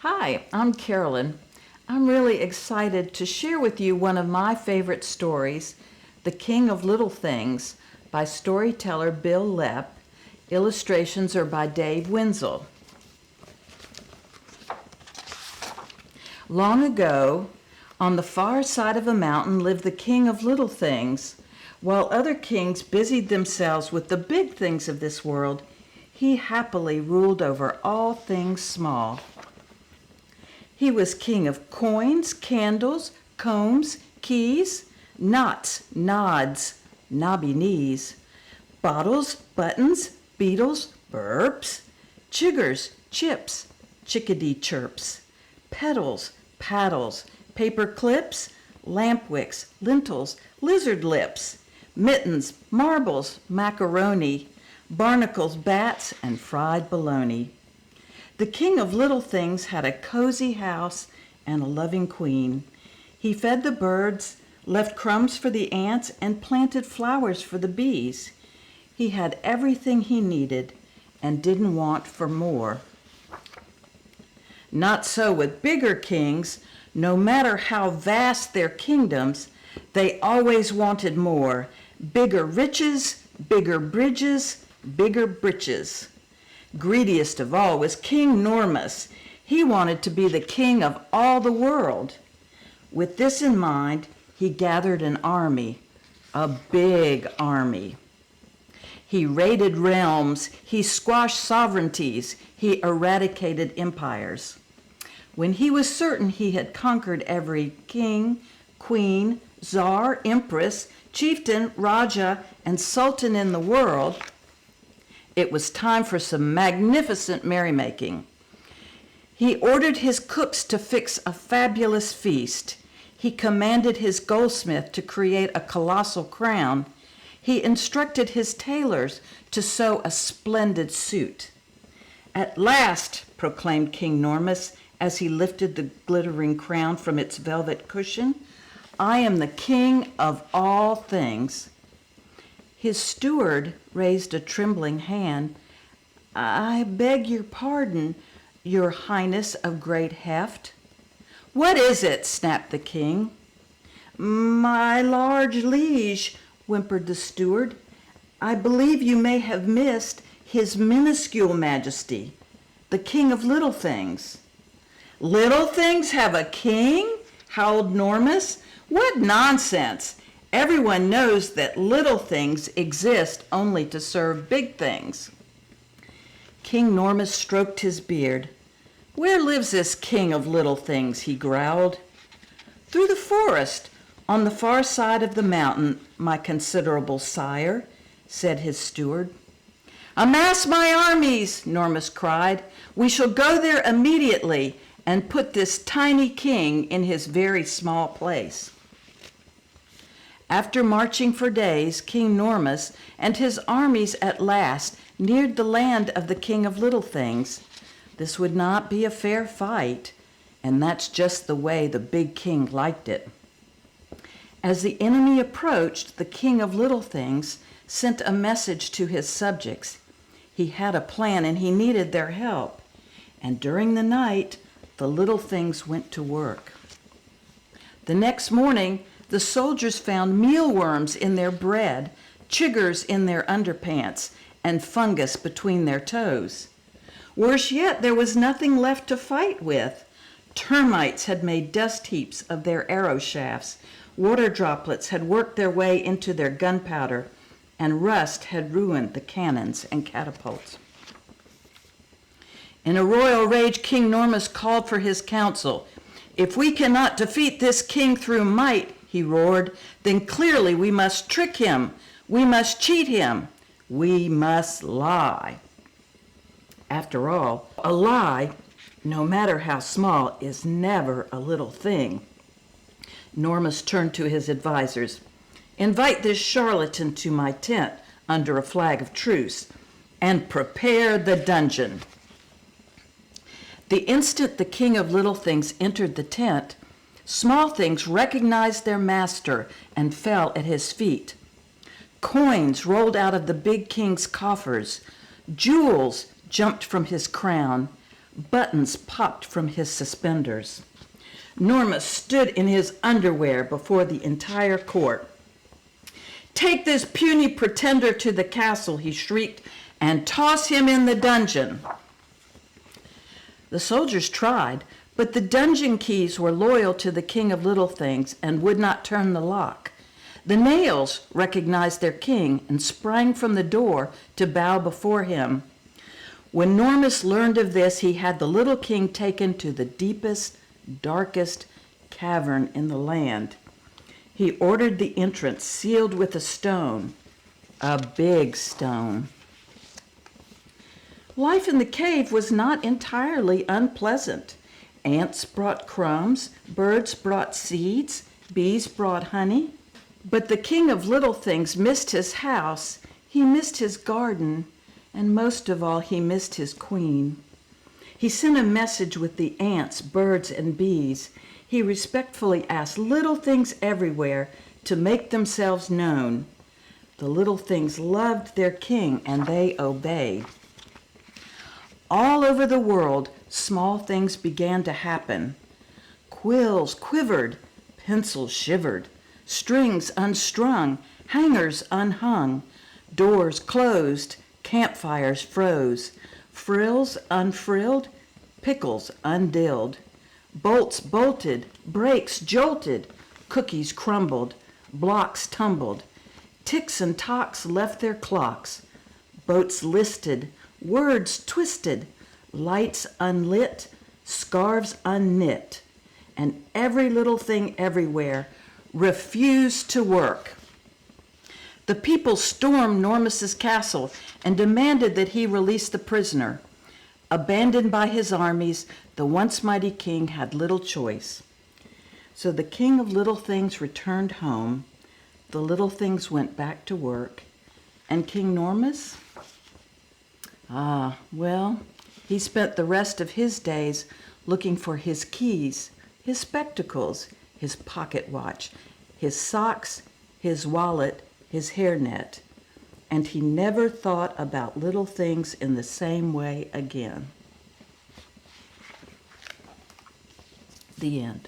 Hi, I'm Carolyn. I'm really excited to share with you one of my favorite stories, The King of Little Things, by storyteller Bil Lepp. Illustrations are by Wenzel. Long ago, on the far side of a mountain lived the King of Little Things. While other kings busied themselves with the big things of this world, he happily ruled over all things small. He was king of coins, candles, combs, keys, knots, nods, knobby knees, bottles, buttons, beetles, burps, chiggers, chips, chickadee chirps, petals, paddles, paper clips, lamp wicks, lentils, lizard lips, mittens, marbles, macaroni, barnacles, bats, and fried bologna. The King of Little Things had a cozy house and a loving queen. He fed the birds, left crumbs for the ants, and planted flowers for the bees. He had everything he needed and didn't want for more. Not so with bigger kings. No matter how vast their kingdoms, they always wanted more. Bigger riches, bigger bridges, bigger breeches. Greediest of all was King Normus. He wanted to be the king of all the world. With this in mind, he gathered an army, a big army. He raided realms, he squashed sovereignties, he eradicated empires. When he was certain he had conquered every king, queen, czar, empress, chieftain, raja, and sultan in the world, it was time for some magnificent merrymaking. He ordered his cooks to fix a fabulous feast. He commanded his goldsmith to create a colossal crown. He instructed his tailors to sew a splendid suit. "At last," proclaimed King Normus as he lifted the glittering crown from its velvet cushion, "I am the king of all things." His steward raised a trembling hand. "I beg your pardon, your highness of great heft." "What is it?" snapped the king. "My large liege," whimpered the steward, "I believe you may have missed his minuscule majesty, the King of Little Things." "Little things have a king?" howled Normus. "What nonsense! Everyone knows that little things exist only to serve big things." King Normus stroked his beard. "Where lives this king of little things?" he growled. "Through the forest, on the far side of the mountain, my considerable sire," said his steward. "Amass my armies," Normus cried. "We shall go there immediately and put this tiny king in his very small place." After marching for days, King Normus and his armies at last neared the land of the King of Little Things. This would not be a fair fight, and that's just the way the big king liked it. As the enemy approached, the King of Little Things sent a message to his subjects. He had a plan and he needed their help. And during the night, the little things went to work. The next morning, the soldiers found mealworms in their bread, chiggers in their underpants, and fungus between their toes. Worse yet, there was nothing left to fight with. Termites had made dust heaps of their arrow shafts, water droplets had worked their way into their gunpowder, and rust had ruined the cannons and catapults. In a royal rage, King Normus called for his council. "If we cannot defeat this king through might," he roared, "then clearly we must trick him. We must cheat him. We must lie." After all, a lie, no matter how small, is never a little thing. Normus turned to his advisors. "Invite this charlatan to my tent under a flag of truce, and prepare the dungeon." The instant the King of Little Things entered the tent, small things recognized their master and fell at his feet. Coins rolled out of the big king's coffers. Jewels jumped from his crown. Buttons popped from his suspenders. Normus stood in his underwear before the entire court. "Take this puny pretender to the castle," he shrieked, "and toss him in the dungeon." The soldiers tried, but the dungeon keys were loyal to the King of Little Things and would not turn the lock. The nails recognized their king and sprang from the door to bow before him. When Normus learned of this, he had the little king taken to the deepest, darkest cavern in the land. He ordered the entrance sealed with a stone, a big stone. Life in the cave was not entirely unpleasant. Ants brought crumbs, birds brought seeds, bees brought honey. But the King of Little Things missed his house, he missed his garden, and most of all, he missed his queen. He sent a message with the ants, birds, and bees. He respectfully asked little things everywhere to make themselves known. The little things loved their king, and they obeyed. All over the world, small things began to happen. Quills quivered, pencils shivered, strings unstrung, hangers unhung, doors closed, campfires froze, frills unfrilled, pickles undilled, bolts bolted, brakes jolted, cookies crumbled, blocks tumbled, ticks and tocks left their clocks, boats listed, words twisted, lights unlit, scarves unknit, and every little thing everywhere refused to work. The people stormed Normus's castle and demanded that he release the prisoner. Abandoned by his armies, the once mighty king had little choice. So the King of Little Things returned home, the little things went back to work, and King Normus? Well, he spent the rest of his days looking for his keys, his spectacles, his pocket watch, his socks, his wallet, his hairnet, and he never thought about little things in the same way again. The end.